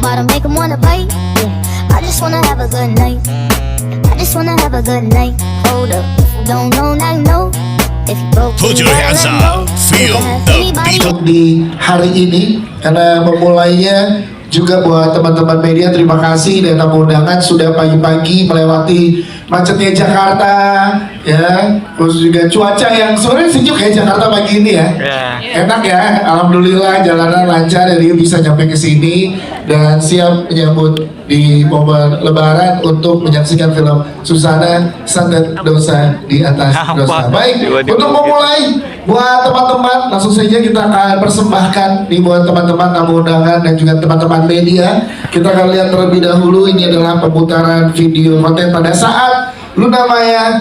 bottom, make 'em wanna bite. Yeah, I just wanna have a good night. I just wanna have a good night. Hold up, if you don't know, now you know. If you broke, Put your hands up, feel the beat. Di hari ini karena memulainya juga buat teman-teman media, terima kasih dan tamu undangan sudah pagi-pagi melewati macetnya Jakarta ya, terus juga cuaca yang sore sejuk ya Jakarta pagi ini ya. Enak ya, alhamdulillah jalanan lancar jadi bisa nyampe ke sini dan siap menyambut di momen lebaran untuk menyaksikan film Susana Santet Dosa di Atas Dosa. Baik, untuk memulai buat teman-teman langsung saja kita akan persembahkan nih buat teman-teman tamu undangan dan juga teman-teman media. Kita akan lihat terlebih dahulu, ini adalah pemutaran video konten pada saat Luna Maya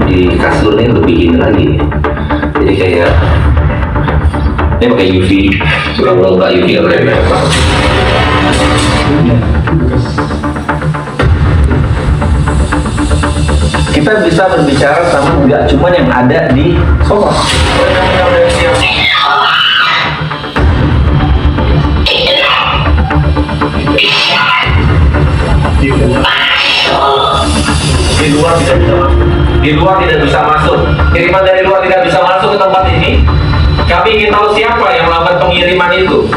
di kasurnya lebih ini lagi, jadi kayak ini pakai UV, kalau nggak UV apa ya? Kita bisa berbicara sama nggak cuma yang ada di sofa. Di luar tidak bisa masuk. Kiriman dari luar tidak bisa masuk ke tempat ini. Kami ingin tahu siapa yang melakukan pengiriman itu.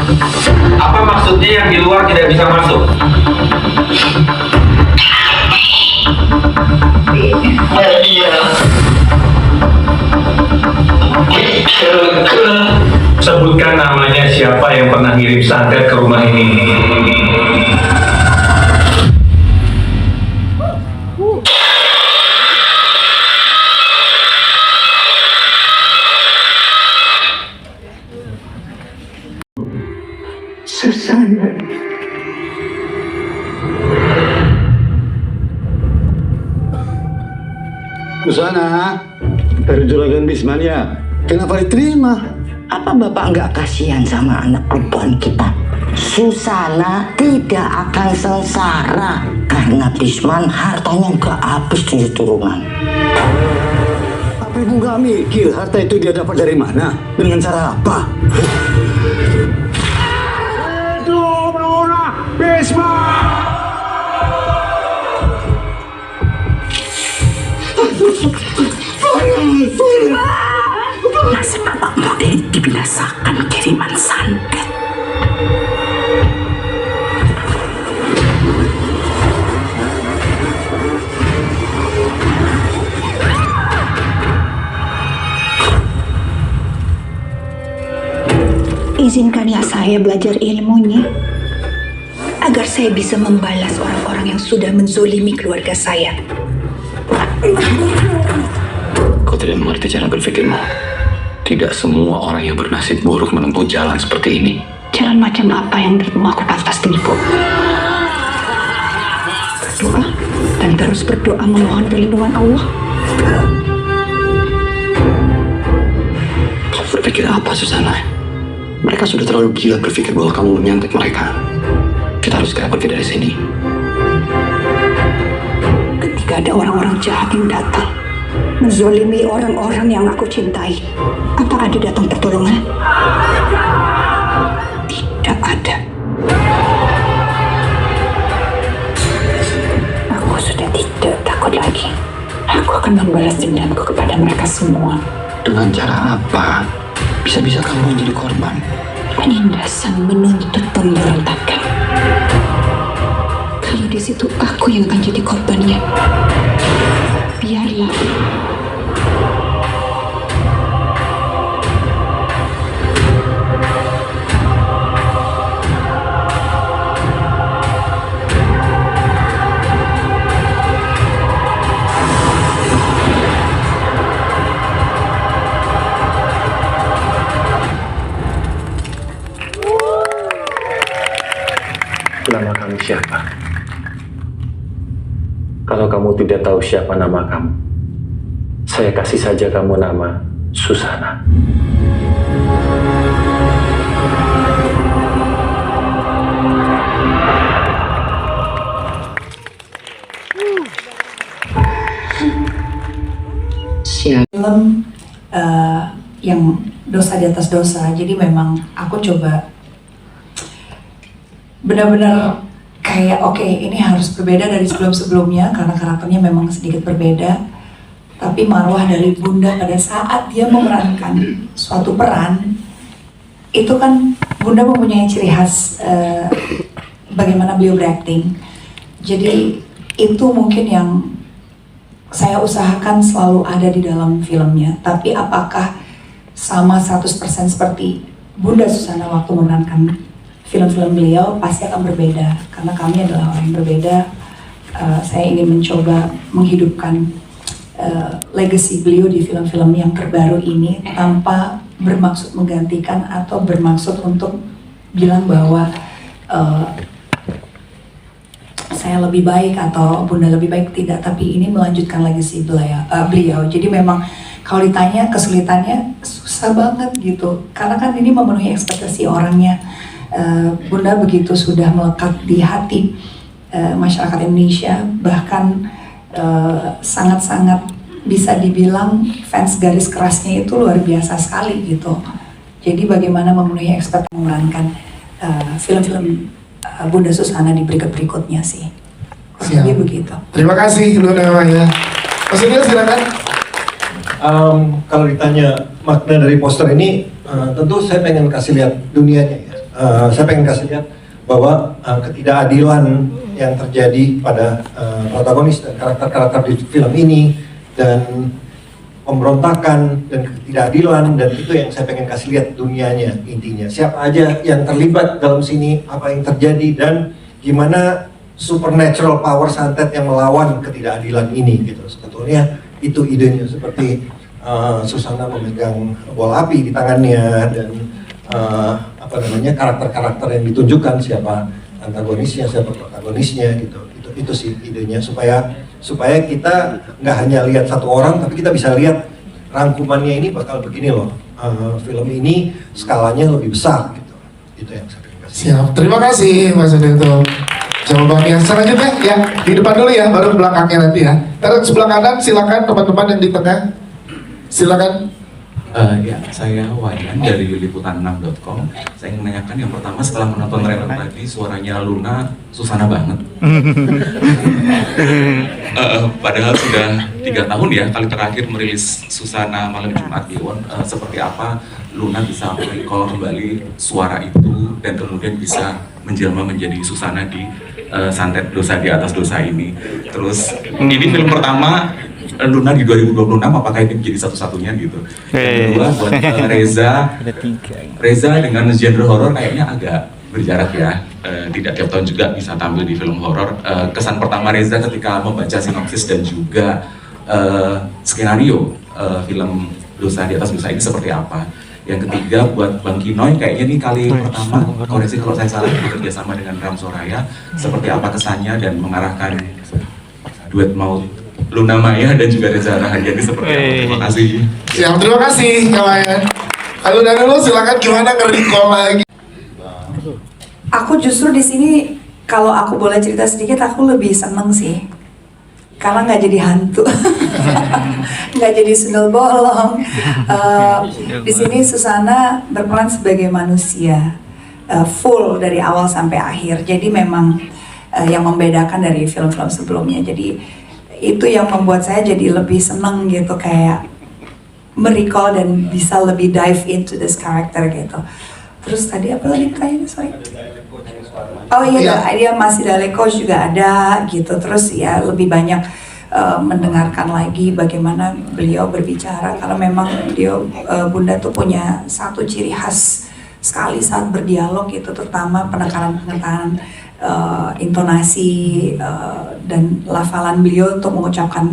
Apa maksudnya yang di luar tidak bisa masuk? Sebutkan namanya siapa yang pernah ngirim santet ke rumah ini. Susana. Susana, dari Juragan Bismania, kenapa diterima? Apa Bapak nggak kasihan sama anak perempuan kita? Susana tidak akan sengsara karena Bisman hartanya nggak habis 7 turunan. Apa ibu nggak mikir harta itu dia dapat dari mana? Dengan cara apa? Hidup Nona Bisman! Nasib Bapak muda dibinasakan kiriman santet. Izinkanlah saya belajar ilmunya agar saya bisa membalas orang-orang yang sudah menzolimi keluarga saya. Kau tidak mengerti cara berpikirmu. Tidak semua orang yang bernasib buruk menempuh jalan seperti ini. Jalan macam apa yang menurutmu aku pantas tempuh? Berdoa dan terus berdoa memohon perlindungan Allah. Kau berpikir apa, Susana? Mereka sudah terlalu gila berpikir bahwa kamu menyantet mereka. Kita harus segera pergi dari sini. Ketika ada orang-orang jahat yang datang menzolimi orang-orang yang aku cintai, apakah ada datang pertolongan? Tidak ada. Aku sudah tidak takut lagi. Aku akan membalas dendamku kepada mereka semua. Dengan cara apa? Bisa-bisa kamu menjadi korban. Penindasan menuntut pemberontakan. Kalau di situ aku yang akan jadi korbannya, biarlah. Nama kamu siapa? Kalau kamu tidak tahu siapa nama kamu, saya kasih saja kamu nama Susana. Film yang dosa di atas dosa, jadi memang aku coba benar-benar kayak oke, ini harus berbeda dari sebelum-sebelumnya karena karakternya memang sedikit berbeda. Tapi marwah dari Bunda pada saat dia memerankan suatu peran, itu kan Bunda mempunyai ciri khas bagaimana beliau berakting. Jadi itu mungkin yang saya usahakan selalu ada di dalam filmnya. Tapi apakah sama 100% seperti Bunda Susana waktu memerankan film-film beliau? Pasti akan berbeda, karena kami adalah orang yang berbeda. Saya ingin mencoba menghidupkan legacy beliau di film-film yang terbaru ini tanpa bermaksud menggantikan atau bermaksud untuk bilang bahwa saya lebih baik atau Bunda lebih baik, tidak, tapi ini melanjutkan legacy beliau. Jadi memang kalau ditanya kesulitannya susah banget gitu, karena kan ini memenuhi ekspektasi orangnya. Bunda begitu sudah melekat di hati masyarakat Indonesia, bahkan sangat-sangat bisa dibilang fans garis kerasnya itu luar biasa sekali gitu. Jadi bagaimana memenuhi ekspektasi memerankan film-film Bunda Susana di berikut-berikutnya sih. Kurang lebih begitu. Terima kasih Luna Maya. Mas Udil silakan. Kalau ditanya makna dari poster ini, tentu saya pengen kasih lihat dunianya ya. Saya pengen kasih lihat bahwa ketidakadilan yang terjadi pada protagonis dan karakter-karakter di film ini, dan pemberontakan dan ketidakadilan, dan itu yang saya pengen kasih lihat dunianya. Intinya siapa aja yang terlibat dalam sini, apa yang terjadi, dan gimana supernatural power santet yang melawan ketidakadilan ini gitu. Sebetulnya itu idenya, seperti Susana memegang bola api di tangannya, dan karakter-karakter yang ditunjukkan, siapa antagonisnya, siapa protagonisnya gitu. Itu sih idenya, supaya kita nggak hanya lihat satu orang, tapi kita bisa lihat rangkumannya ini bakal begini loh. Film ini skalanya lebih besar gitu. Itu yang saya kasih. Siap, terima kasih Mas Udil. Jawabannya selanjutnya ya di depan dulu ya, baru ke belakangnya nanti ya. Terus sebelah kanan silakan teman-teman yang di tengah. Silakan. Ya, saya Wayan dari liputan6.com. Saya ingin menanyakan yang pertama, setelah menonton trailer tadi, suaranya Luna Susana banget. Padahal sudah 3 tahun ya kali terakhir merilis Susana Malam Jumat Kliwon. Seperti apa Luna bisa recall kembali suara itu dan kemudian bisa menjelma menjadi Susana di santet dosa di atas dosa ini. Terus ini film pertama Luna di 2026, apakah ini menjadi satu-satunya gitu? Yang kedua buat Reza dengan genre horor kayaknya agak berjarak ya, tidak tiap tahun juga bisa tampil di film horor. Kesan pertama Reza ketika membaca sinopsis dan juga skenario film Dosa di Atas Dosa ini seperti apa? Yang ketiga buat Bang Kinoy, kayaknya ini kali pertama, koreksi kalau saya salah, bekerja sama dengan Ram Soraya. Seperti apa kesannya dan mengarahkan duet maut Luna Maya dan juga Reza Rahadian seperti apa? Terima kasih. Siap, terima kasih kawan. Kalau dari dulu silakan gimana nge-recall lagi. Aku justru di sini kalau aku boleh cerita sedikit, aku lebih seneng sih. Karena nggak jadi hantu, nggak jadi sundel bolong. Di sini Susana berperan sebagai manusia, full dari awal sampai akhir. Jadi memang yang membedakan dari film-film sebelumnya. Jadi itu yang membuat saya jadi lebih seneng gitu, kayak merecall dan bisa lebih dive into this character gitu. Terus tadi apa lagi tanya, sorry? Oh iya, dia masih Dale Coach juga ada gitu. Terus ya lebih banyak mendengarkan lagi bagaimana beliau berbicara, karena memang beliau Bunda tuh punya satu ciri khas sekali saat berdialog gitu, terutama penekanan intonasi dan lafalan beliau untuk mengucapkan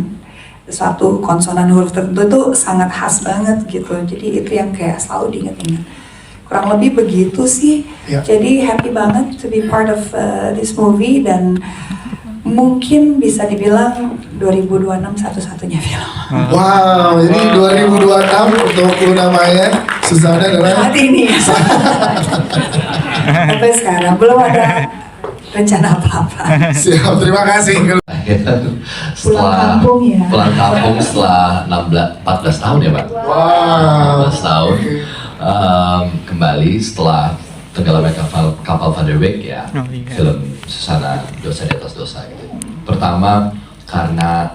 suatu konsonan huruf tertentu itu sangat khas banget gitu. Jadi itu yang kayak selalu diingat-ingat. Kurang lebih begitu sih. Jadi happy banget to be part of this movie, dan mungkin bisa dibilang 2026 satu-satunya film. Wow, ini 2026 untuk Luna Maya, Susana adalah saat ini. Sampai sekarang belum ada rencana apa-apa. Siap, terima kasih. Pulang kampung setelah 14 tahun ya Pak. Wow. 14 tahun kembali setelah Tenggelamnya kapal Van der Wijk ya, film Susana Dosa di Atas Dosa gitu. Pertama karena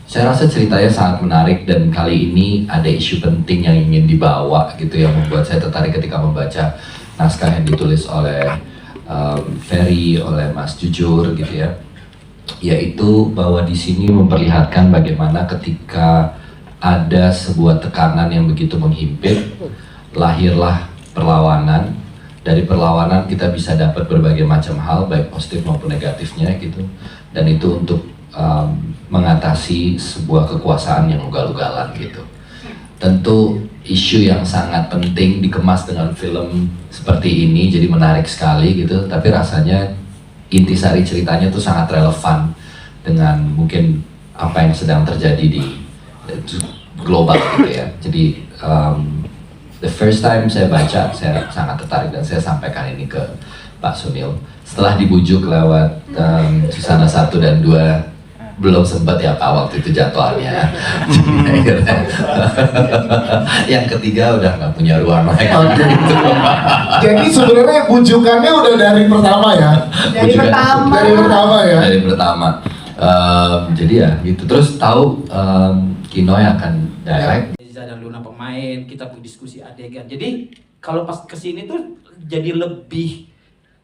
saya rasa ceritanya sangat menarik dan kali ini ada isu penting yang ingin dibawa gitu yang membuat saya tertarik ketika membaca naskah yang ditulis oleh Ferry, oleh Mas Jujur gitu ya, yaitu bahwa di sini memperlihatkan bagaimana ketika ada sebuah tekanan yang begitu menghimpit, lahirlah perlawanan. Dari perlawanan kita bisa dapat berbagai macam hal, baik positif maupun negatifnya gitu. Dan itu untuk mengatasi sebuah kekuasaan yang ugal-ugalan gitu. Tentu isu yang sangat penting dikemas dengan film seperti ini, jadi menarik sekali gitu. Tapi rasanya intisari ceritanya tuh sangat relevan dengan mungkin apa yang sedang terjadi di global gitu ya. Jadi the first time saya baca, saya sangat tertarik dan saya sampaikan ini ke Pak Sunil. Setelah dibujuk lewat Susana 1 dan 2, belum sempat ya Pak waktu itu jadwalnya. Yang ketiga udah nggak punya ruang lagi. Jadi sebenarnya bujukannya udah dari pertama ya? Dari pertama. Dari pertama ya? Dari pertama. Jadi ya gitu. Terus tahu Kinoy akan direct. Dan Luna pemain, kita berdiskusi adegan. Jadi kalau pas kesini tuh jadi lebih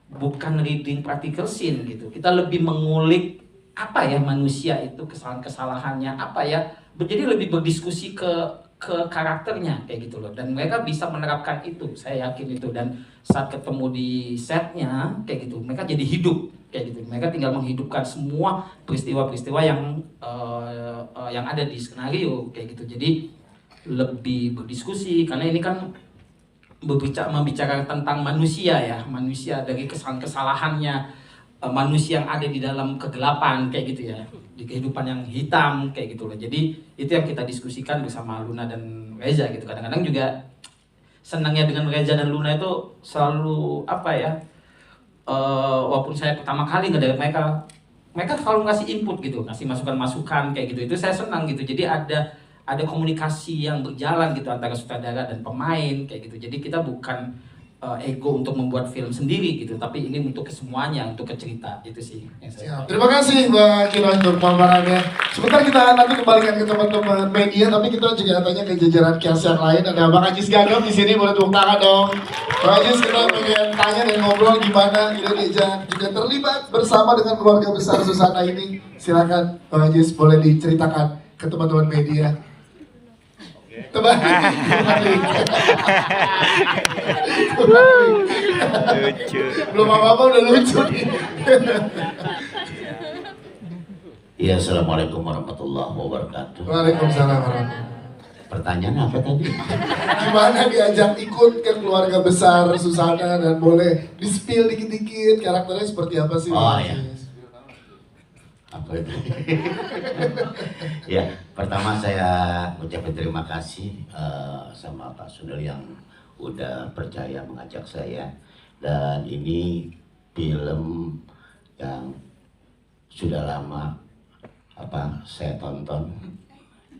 bukan reading practical scene gitu. Kita lebih mengulik apa ya manusia itu, kesalahan-kesalahannya apa ya. Jadi lebih berdiskusi ke karakternya kayak gitu loh. Dan mereka bisa menerapkan itu, saya yakin itu. Dan saat ketemu di setnya kayak gitu, mereka jadi hidup kayak gitu. Mereka tinggal menghidupkan semua peristiwa-peristiwa yang ada di skenario kayak gitu. Jadi lebih berdiskusi karena ini kan membicarakan tentang manusia ya, manusia dari kesalahan-kesalahannya, manusia yang ada di dalam kegelapan kayak gitu ya, di kehidupan yang hitam kayak gitu loh. Jadi itu yang kita diskusikan bersama Luna dan Reza gitu. Kadang-kadang juga senangnya dengan Reza dan Luna itu selalu apa ya, walaupun saya pertama kali ngedirect mereka selalu ngasih input gitu, ngasih masukan-masukan kayak gitu. Itu saya senang gitu. Jadi ada komunikasi yang berjalan gitu antara sutradara dan pemain kayak gitu. Jadi kita bukan ego untuk membuat film sendiri gitu, tapi ini untuk kesemuanya, untuk ke cerita itu sih yang saya. Terima kasih Mbak Kino untuk pemaparannya. Sebentar kita nanti kembalikan ke teman-teman media, tapi kita juga tanya ke jajaran kias yang lain. Ada Bang Ajis Gagap di sini, boleh tepuk tangan dong. Bang Ajis, kita pengen tanya dan ngobrol gimana Indonesia juga terlibat bersama dengan keluarga besar Susana ini. Silakan Bang Ajis, boleh diceritakan ke teman-teman media. Lucu. Belum apa-apa udah lucu nih. Iya, assalamualaikum warahmatullahi wabarakatuh. Waalaikumsalam warahmatullahi. Pertanyaan apa tadi? Gimana diajak ikut ke keluarga besar Susana dan boleh di-spill dikit-dikit karakternya seperti apa sih? Oh ya. Apa itu? Ya, pertama saya ucapkan terima kasih sama Pak Sunil yang udah percaya mengajak saya, dan ini film yang sudah lama saya tonton.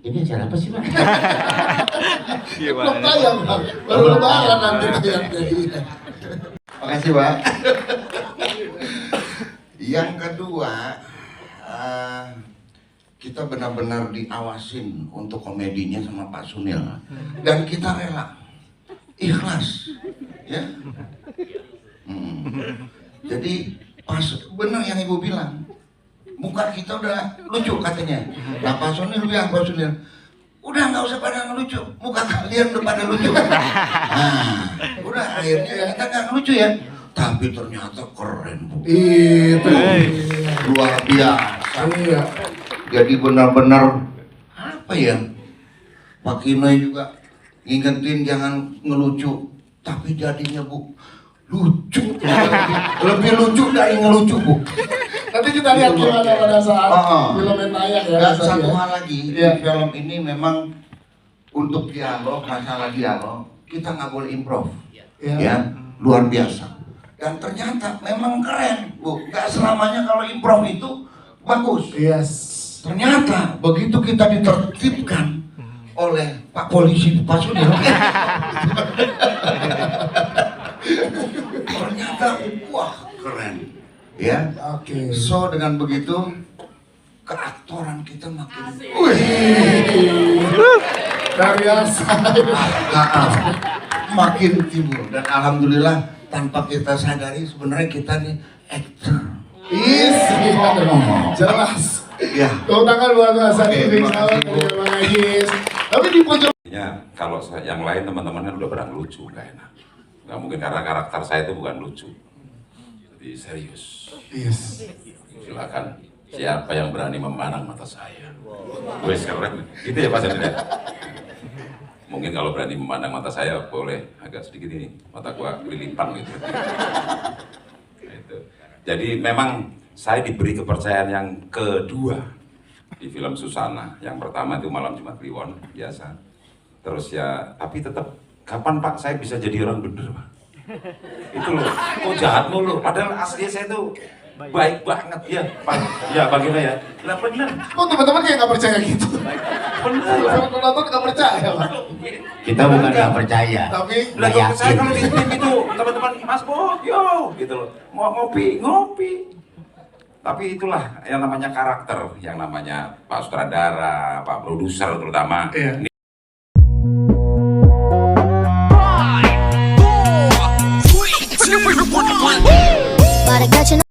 Ini acara apa sih Pak? Belum tayang Pak, baru lebaran nanti tayangnya. Makasih Pak. Yang kedua, kita benar-benar diawasin untuk komedinya sama Pak Sunil, dan kita rela, ikhlas, ya. Jadi pas benar yang Ibu bilang, muka kita udah lucu katanya. Nah Pak Sunil bilang, Pak Sunil, udah nggak usah pada ngelucu, muka kalian udah pada lucu. Nah, udah akhirnya kita nggak ngelucu ya. Tapi ternyata keren Bu. Itu luar biasa. Iya. Jadi benar-benar apa ya? Pak Kinoy juga ngingetin jangan ngelucu, tapi jadinya Bu lucu. Lebih lucu dari ngelucu Bu. Nanti kita lihat gimana pada saat filmnya tayang ya. Dan satu hal lagi, film ini memang untuk dialog, masalah dialog kita nggak boleh improv, ya luar biasa. Dan ternyata memang keren Bu, gak selamanya kalau improv itu bagus. Yes. Ternyata begitu kita ditertibkan oleh Pak Polisi Pak Sunil, keren. Ya. Oke. So dengan begitu keaktoran kita makin luar biasa. Makin timbul dan alhamdulillah tanpa kita sadari sebenarnya kita nih actor. Jelas. Ya. Tepuk tangan luar biasa nih, Bang Agis. Tapi di pojok. Kalau yang lain teman-teman kan udah pada lucu, nggak enak. Nggak mungkin karena karakter saya itu bukan lucu. Jadi serius. Yes. Silakan. Siapa yang berani memandang mata saya? Wes keren. Gitu ya Pak Sendiri. Mungkin kalau berani memandang mata saya boleh agak sedikit ini mata gua kelilipan gitu. Itu. Jadi memang saya diberi kepercayaan yang kedua di film Susana. Yang pertama itu Malam Jumat Kliwon biasa. Terus ya, tapi tetap kapan Pak saya bisa jadi orang bener Pak? Itu loh, kok jahat mulu? Padahal aslinya saya tuh baik banget ya Pak. Ya bagaimana ya? Lah bener. Kok teman-teman kayak nggak percaya gitu? Bener. Sama penonton nggak percaya Pak. Kita bukan nggak percaya. Tapi lah kalau saya kalau di tim itu teman-teman Mas Bot, yo gitu loh. Mau ngopi. Tapi itulah yang namanya karakter, yang namanya Pak Sutradara, Pak Produser terutama. Iya. But I got you.